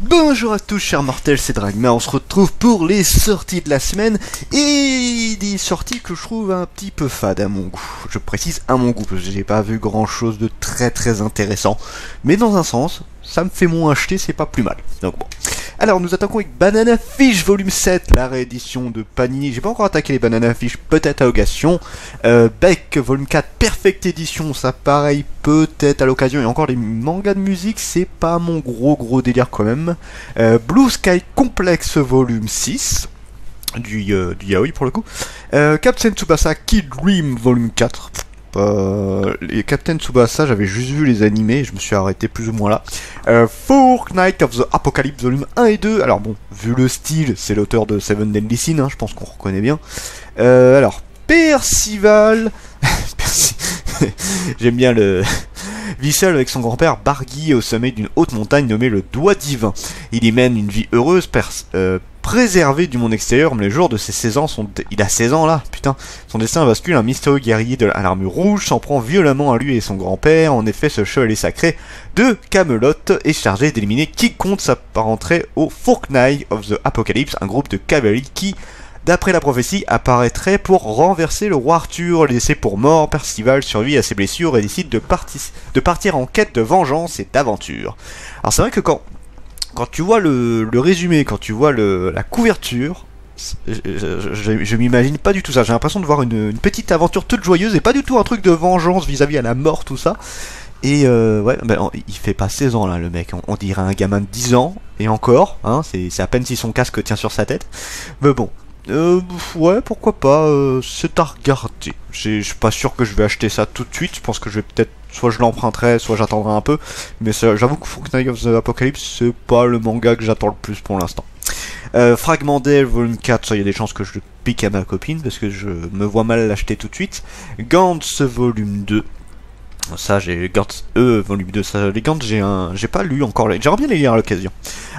Bonjour à tous chers mortels, c'est Dragma, on se retrouve pour les sorties de la semaine et des sorties que je trouve un petit peu fades à mon goût. Je précise à mon goût parce que j'ai pas vu grand chose de très intéressant, mais dans un sens, ça me fait moins acheter, c'est pas plus mal. Donc bon. Alors nous attaquons avec Banana Fish volume 7, la réédition de Panini. J'ai pas encore attaqué les Banana Fish, peut-être à l'occasion. Beck volume 4, Perfect Edition, ça pareil, peut-être à l'occasion. Et encore les mangas de musique, c'est pas mon gros délire quand même. Blue Sky Complex volume 6, du yaoi pour le coup. Captain Tsubasa Kid Dream volume 4. Les Captain Tsubasa, j'avais juste vu les animés, je me suis arrêté plus ou moins là. Fortnite of the Apocalypse volume 1 et 2. Alors bon, vu le style, c'est l'auteur de Seven Deadly Sins, hein, je pense qu'on reconnaît bien. Alors, Percival... J'aime bien le... vit seul avec son grand-père Bargui au sommet d'une haute montagne nommée le Doigt Divin. Il y mène une vie heureuse, préservé du monde extérieur, mais les jours de ses 16 ans il a 16 ans là, putain. Son destin bascule, un mystérieux guerrier à l'armure rouge s'en prend violemment à lui et son grand-père. En effet, ce chevalier sacré de Camelot est chargé d'éliminer quiconque s'apparenterait au Fortnite of the Apocalypse, un groupe de cavalerie qui, d'après la prophétie, apparaîtrait pour renverser le roi Arthur. Laissé pour mort, Percival survit à ses blessures et décide de partir en quête de vengeance et d'aventure. Alors c'est vrai que quand tu vois le résumé, quand tu vois la couverture, je m'imagine pas du tout ça. J'ai l'impression de voir une petite aventure toute joyeuse et pas du tout un truc de vengeance vis-à-vis à la mort, tout ça. Et ouais, ben, il fait pas 16 ans là le mec, on dirait un gamin de 10 ans, et encore, hein, c'est à peine si son casque tient sur sa tête. Mais bon, ouais, pourquoi pas, c'est à regarder. Je suis pas sûr que je vais acheter ça tout de suite, je pense que je vais peut-être, soit je l'emprunterai, soit j'attendrai un peu. Mais j'avoue que Fortnite of the Apocalypse, c'est pas le manga que j'attends le plus pour l'instant. Fragment d'elle, volume 4, ça il y a des chances que je le pique à ma copine, parce que je me vois mal l'acheter tout de suite. Gantz, volume 2. Ça j'ai Gantz volume 2, ça les Gantz j'ai pas lu encore, j'aimerais bien les lire à l'occasion.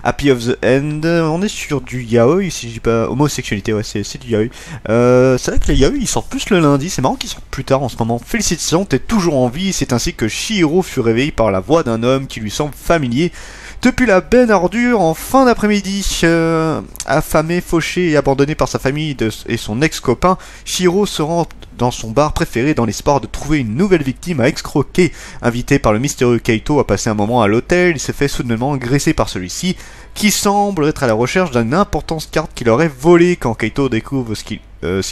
Happy of the End, on est sur du yaoi, si je dis pas homosexualité, ouais c'est du yaoi. C'est vrai que les yaoi ils sortent plus le lundi, c'est marrant qu'ils sortent plus tard en ce moment. Félicitations, t'es toujours en vie, c'est ainsi que Chihiro fut réveillé par la voix d'un homme qui lui semble familier. Depuis la benne ordure en fin d'après-midi, affamé, fauché et abandonné par sa famille et son ex-copain, Chihiro se rend dans son bar préféré dans l'espoir de trouver une nouvelle victime à escroquer. Invité par le mystérieux Kaito à passer un moment à l'hôtel, il se fait soudainement agresser par celui-ci, qui semble être à la recherche d'une importante carte qu'il aurait volée. Quand Kaito découvre ce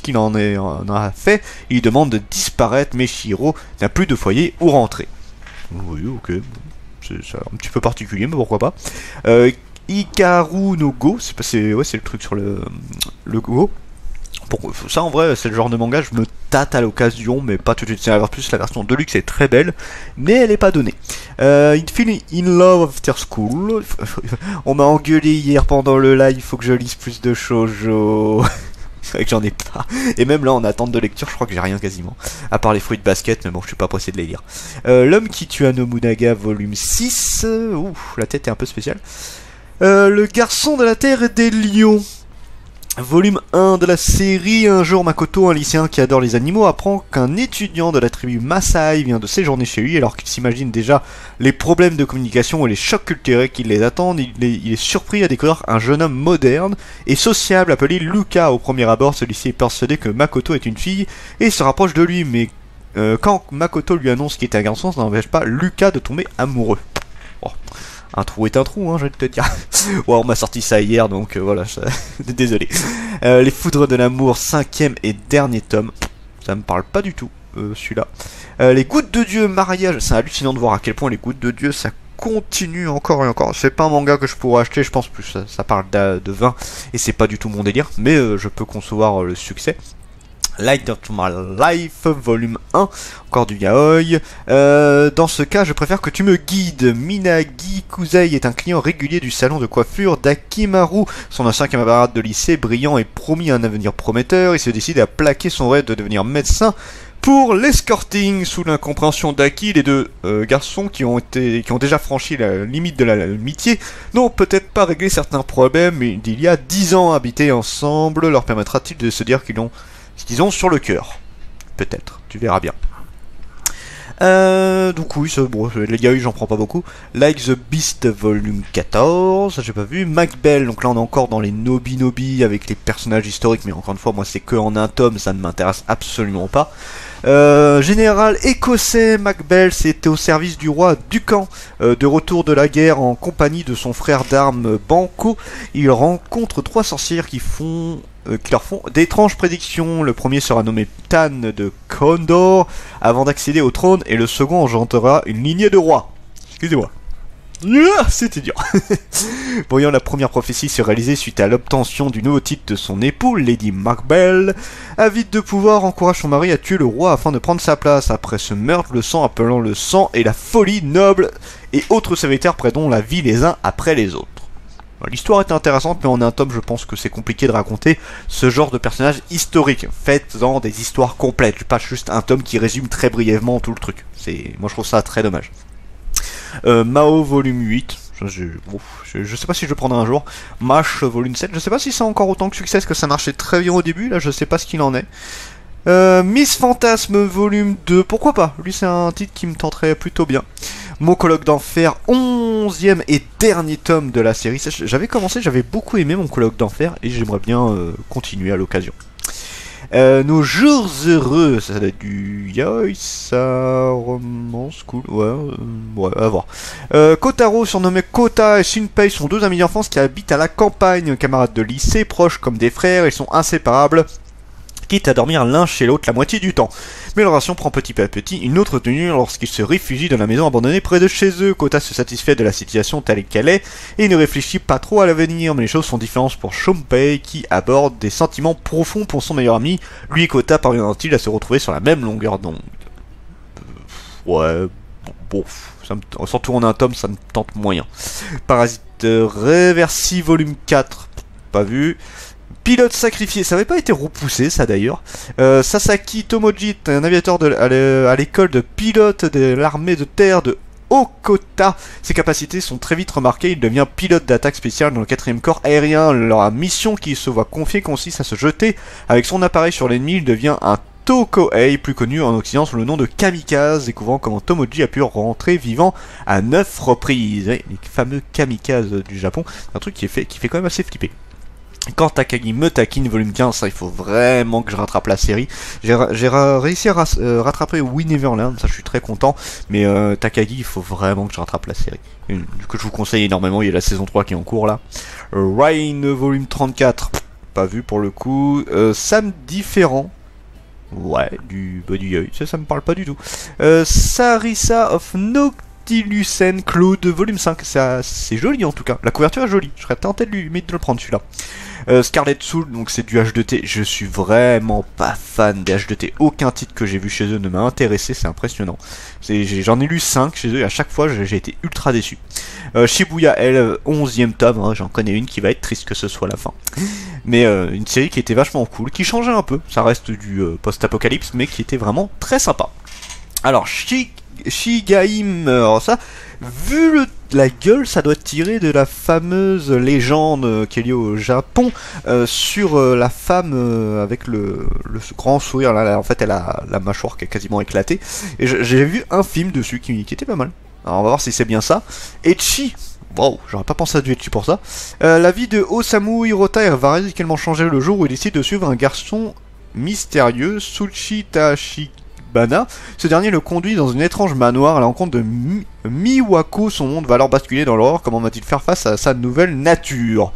qu'il en a fait, il demande de disparaître, mais Chihiro n'a plus de foyer où rentrer. Oui, ok. C'est un petit peu particulier, mais pourquoi pas. Hikaru no Go, c'est le truc sur le Go. Ça en vrai, c'est le genre de manga, je me tâte à l'occasion, mais pas tout de suite. C'est plus la version Deluxe est très belle, mais elle est pas donnée. In Love After School. On m'a engueulé hier pendant le live, il faut que je lise plus de shoujo. C'est vrai que j'en ai pas. Et même là en attente de lecture, je crois que j'ai rien quasiment. À part les fruits de basket, mais bon, je suis pas pressé de les lire. L'homme qui tue Nobunaga, volume 6. Ouh, la tête est un peu spéciale. Le garçon de la terre et des lions. Volume 1 de la série. Un jour, Makoto, un lycéen qui adore les animaux, apprend qu'un étudiant de la tribu Maasai vient de séjourner chez lui. Alors qu'il s'imagine déjà les problèmes de communication et les chocs culturels qui les attendent, il est surpris à découvrir un jeune homme moderne et sociable appelé Luca. Au premier abord, celui-ci est persuadé que Makoto est une fille et se rapproche de lui, mais quand Makoto lui annonce qu'il est un garçon, ça n'empêche pas Luca de tomber amoureux. Oh. Un trou est un trou, hein, je vais te dire. Ouais, on m'a sorti ça hier, donc voilà, désolé. Les Foudres de l'amour, 5e et dernier tome. Ça me parle pas du tout, celui-là. Les Gouttes de Dieu, mariage. C'est hallucinant de voir à quel point les Gouttes de Dieu, ça continue encore et encore. C'est pas un manga que je pourrais acheter, je pense plus ça parle de vin, et c'est pas du tout mon délire, mais je peux concevoir le succès. Light of My Life, volume 1, encore du yaoi. Dans ce cas, je préfère que tu me guides. Minagi Kusei est un client régulier du salon de coiffure d'Akimaru. Son ancien camarade de lycée, brillant et promis un avenir prometteur, il se décide à plaquer son rêve de devenir médecin pour l'escorting. Sous l'incompréhension d'Aki, les deux garçons qui ont déjà franchi la limite de l'amitié n'ont peut-être pas réglé certains problèmes, mais d'il y a 10 ans habités ensemble leur permettra-t-il de se dire qu'ils ont sur le cœur. Peut-être, tu verras bien. Donc oui, bon, les gars, j'en prends pas beaucoup. Like the Beast volume 14, ça j'ai pas vu. Macbell, donc là on est encore dans les Nobi avec les personnages historiques, mais encore une fois, moi c'est que en un tome, ça ne m'intéresse absolument pas. Général écossais Macbell, c'était au service du roi Duncan, de retour de la guerre en compagnie de son frère d'armes Banco. Il rencontre 3 sorcières qui leur font d'étranges prédictions. Le premier sera nommé Tan de Condor avant d'accéder au trône, et le second engendrera une lignée de rois. Excusez-moi. C'était dur. Voyant la première prophétie se réaliser suite à l'obtention du nouveau titre de son époux, Lady Macbell, avide de pouvoir, encourage son mari à tuer le roi afin de prendre sa place. Après ce meurtre, le sang appelant le sang et la folie noble et autres serviteurs prendront la vie les uns après les autres. L'histoire est intéressante, mais en un tome, je pense que c'est compliqué de raconter ce genre de personnage historique. Faites-en des histoires complètes, pas juste un tome qui résume très brièvement tout le truc. Moi je trouve ça très dommage. Mao volume 8, je sais pas si je le prendrai un jour. Mash volume 7, je sais pas si c'est encore autant que succès, parce que ça marchait très bien au début, là je sais pas ce qu'il en est. Miss Fantasme volume 2, pourquoi pas, lui c'est un titre qui me tenterait plutôt bien. Mon colloque d'enfer, 11e et dernier tome de la série. J'avais commencé, j'avais beaucoup aimé mon colloque d'enfer, et j'aimerais bien continuer à l'occasion. Nos jours heureux, ça doit être du yaoi, ça romance, cool, ouais, à voir. Kotaro, surnommé Kota, et Shinpei sont 2 amis d'enfance qui habitent à la campagne, camarades de lycée, proches comme des frères, ils sont inséparables, quitte à dormir l'un chez l'autre la moitié du temps. Mais leur relation prend petit à petit une autre tenue lorsqu'ils se réfugient dans la maison abandonnée près de chez eux. Kota se satisfait de la situation telle qu'elle est et ne réfléchit pas trop à l'avenir, mais les choses sont différentes pour Shinpei qui aborde des sentiments profonds pour son meilleur ami. Lui et Kota parviendront-ils à se retrouver sur la même longueur d'onde? Ouais, bon, surtout en un tome, ça me tente moyen. Parasite Reversi volume 4, pas vu. Pilote sacrifié, ça avait pas été repoussé ça d'ailleurs. Sasaki Tomoji, un aviateur à l'école de pilote de l'armée de terre de Okota. Ses capacités sont très vite remarquées, il devient pilote d'attaque spéciale dans le 4e corps aérien. La mission qui se voit confier consiste à se jeter avec son appareil sur l'ennemi. Il devient un Tokohei, plus connu en Occident sous le nom de Kamikaze, découvrant comment Tomoji a pu rentrer vivant à 9 reprises. Les fameux kamikazes du Japon, c'est un truc qui fait quand même assez flipper. Quand Takagi me taquine, volume 15, ça il faut vraiment que je rattrape la série. J'ai réussi à rattraper We Neverland, ça je suis très content, mais Takagi, il faut vraiment que je rattrape la série. Que je vous conseille énormément, il y a la saison 3 qui est en cours là. Rain, volume 34, pas vu pour le coup. Sam différent. Ouais, du yaoi, ça me parle pas du tout. Sarissa of Noctilucen Claude, volume 5, c'est joli en tout cas. La couverture est jolie, je serais tenté de le prendre celui-là. Scarlet Soul, donc c'est du H2T, je suis vraiment pas fan des H2T, aucun titre que j'ai vu chez eux ne m'a intéressé, c'est impressionnant. J'en ai lu 5 chez eux et à chaque fois j'ai été ultra déçu. Shibuya L, 11e tome, hein, j'en connais une qui va être triste que ce soit la fin. Mais une série qui était vachement cool, qui changeait un peu, ça reste du post-apocalypse, mais qui était vraiment très sympa. Alors, Shigaim, alors ça, vu la gueule, ça doit être tiré de la fameuse légende qui est liée au Japon sur la femme avec le grand sourire. Là, en fait, elle a la mâchoire qui est quasiment éclatée. Et j'ai vu un film dessus qui était pas mal. Alors, on va voir si c'est bien ça. Echi. Wow, j'aurais pas pensé à du Echi pour ça. La vie de Osamu Hirota va radicalement changer le jour où il décide de suivre un garçon mystérieux, Tsuchi Tachibana. Ce dernier le conduit dans une étrange manoir à la rencontre de Miwako. Son monde va alors basculer dans l'horreur. Comment va-t-il faire face à sa nouvelle nature?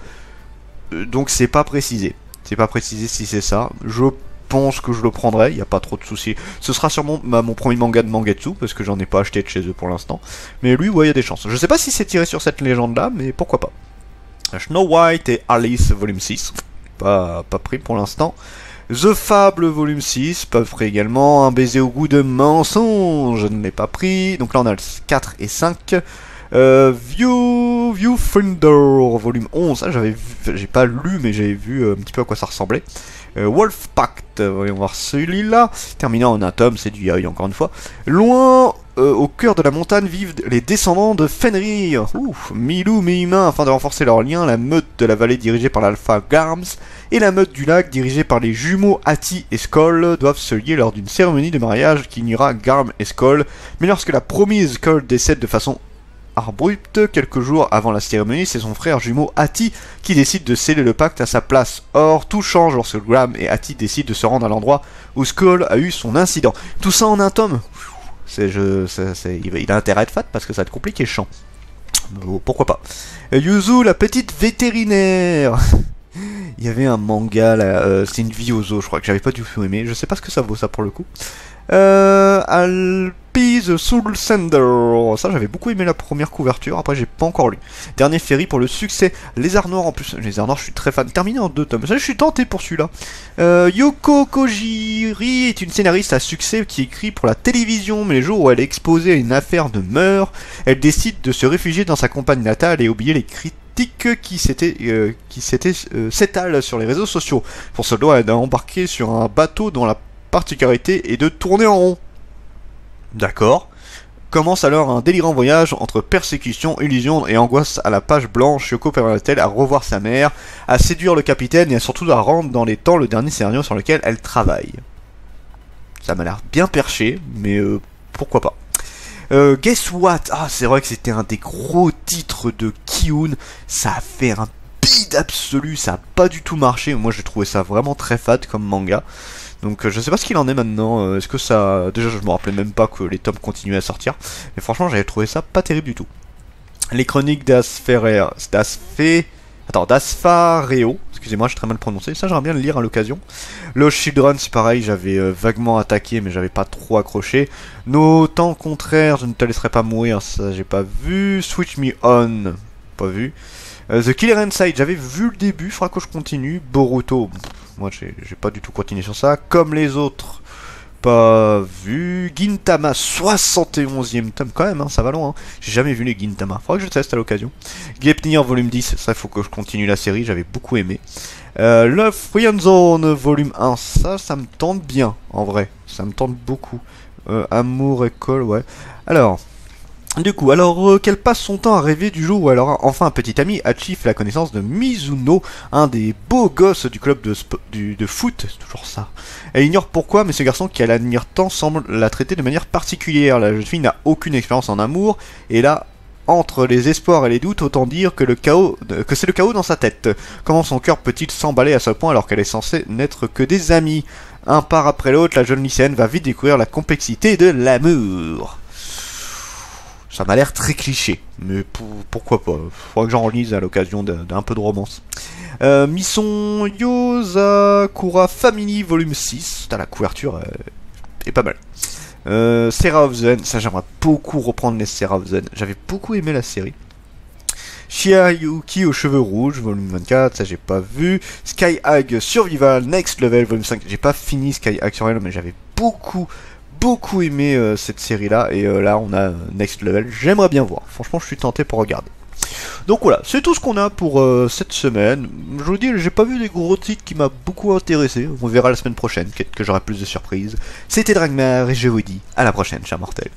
Donc c'est pas précisé. C'est pas précisé si c'est ça. Je pense que je le prendrai, il n'y a pas trop de soucis. Ce sera sûrement mon premier manga de Mangetsu, parce que j'en ai pas acheté de chez eux pour l'instant. Mais lui, ouais, il y a des chances. Je sais pas si c'est tiré sur cette légende-là, mais pourquoi pas. Snow White et Alice, volume 6. Pas pris pour l'instant. The Fable, volume 6, pas pris également. Un baiser au goût de mensonge, je ne l'ai pas pris. Donc là, on a le 4 et 5. Viewfinder, volume 11. Ça, j'ai pas lu, mais j'avais vu un petit peu à quoi ça ressemblait. Wolf Pact, voyons voir celui-là. Terminant en un tome, c'est du yaoi encore une fois. Loin au cœur de la montagne vivent les descendants de Fenrir. Ouf, mi-loup, mi-humain, afin de renforcer leurs liens, la meute de la vallée dirigée par l'alpha Garms et la meute du lac dirigée par les jumeaux Ati et Skoll doivent se lier lors d'une cérémonie de mariage qui unira Garm et Skoll. Mais lorsque la promise Skoll décède de façon abrupte, quelques jours avant la cérémonie, c'est son frère jumeau Ati qui décide de sceller le pacte à sa place. Or, tout change lorsque Garm et Ati décident de se rendre à l'endroit où Skoll a eu son incident. Tout ça en un tome. Il a intérêt à être fat parce que ça va être compliqué, chant. Oh, pourquoi pas. Yuzu, la petite vétérinaire. Il y avait un manga là, c'est une vie aux zoo, je crois que j'avais pas du tout aimé. Je sais pas ce que ça vaut ça pour le coup. Alpi the Soul Sender. Ça j'avais beaucoup aimé la première couverture, après j'ai pas encore lu. Dernier ferry pour le succès. Lézard Noir en plus. Lézard Noir je suis très fan. Terminé en 2 tomes. Ça je suis tenté pour celui-là. Yoko Kojiri est une scénariste à succès qui écrit pour la télévision, mais les jours où elle est exposée à une affaire de meurtre, elle décide de se réfugier dans sa campagne natale et oublier les critiques qui s'étalent sur les réseaux sociaux. Pour cela, elle a embarqué sur un bateau dont la particularité est de tourner en rond. D'accord. Commence alors un délirant voyage entre persécution, illusion et angoisse à la page blanche. Yoko parvient-elle à revoir sa mère, à séduire le capitaine et surtout à rendre dans les temps le dernier scénario sur lequel elle travaille. Ça m'a l'air bien perché, mais pourquoi pas. Guess what? Ah, c'est vrai que c'était un des gros titres de Ki-hoon. Ça a fait un bide absolu, ça a pas du tout marché. Moi j'ai trouvé ça vraiment très fade comme manga. Donc je sais pas ce qu'il en est maintenant, est-ce que ça... Déjà je me rappelais même pas que les tomes continuaient à sortir, mais franchement j'avais trouvé ça pas terrible du tout. Les chroniques d'Asfareo, excusez-moi j'ai très mal prononcé, ça j'aimerais bien le lire à l'occasion. Lost Children c'est pareil, j'avais vaguement attaqué mais j'avais pas trop accroché. Nos temps contraires, je ne te laisserai pas mourir, ça j'ai pas vu. Switch Me On, pas vu. The Killer Inside, j'avais vu le début, faudra que je continue. Boruto, moi j'ai pas du tout continué sur ça. Comme les autres, pas vu. Gintama, 71e tome, quand même, hein, ça va loin. Hein. J'ai jamais vu les Gintama, faudra que je teste à l'occasion. Gleipnir volume 10, ça il faut que je continue la série, j'avais beaucoup aimé. Love Free Zone volume 1, ça me tente bien, en vrai, ça me tente beaucoup. Amour, école, ouais. Alors... Du coup, qu'elle passe son temps à rêver du jour où elle aura enfin un petit ami, Hachi fait la connaissance de Mizuno, un des beaux gosses du club de foot, c'est toujours ça. Elle ignore pourquoi, mais ce garçon qui la admire tant semble la traiter de manière particulière. La jeune fille n'a aucune expérience en amour, et là, entre les espoirs et les doutes, autant dire que c'est le chaos dans sa tête. Comment son cœur peut-il s'emballer à ce point alors qu'elle est censée n'être que des amis? Un part après l'autre, la jeune lycéenne va vite découvrir la complexité de l'amour. Ça m'a l'air très cliché, mais pourquoi pas. Faudra que j'en relise à l'occasion d'un peu de romance. Mission Yosakura Family volume 6. La couverture est pas mal. Serra of Zen, ça j'aimerais beaucoup reprendre les Serra of Zen. J'avais beaucoup aimé la série. Shiayuki aux cheveux rouges, volume 24, ça j'ai pas vu. Sky Hag Survival Next Level, volume 5. J'ai pas fini Sky Hag Survival, mais j'avais beaucoup aimé cette série là, et là on a Next Level, j'aimerais bien voir, franchement je suis tenté pour regarder. Donc voilà, c'est tout ce qu'on a pour cette semaine. Je vous dis, j'ai pas vu des gros titres qui m'a beaucoup intéressé, on verra la semaine prochaine, peut-être que j'aurai plus de surprises. C'était Dragmar et je vous dis à la prochaine, chers mortels.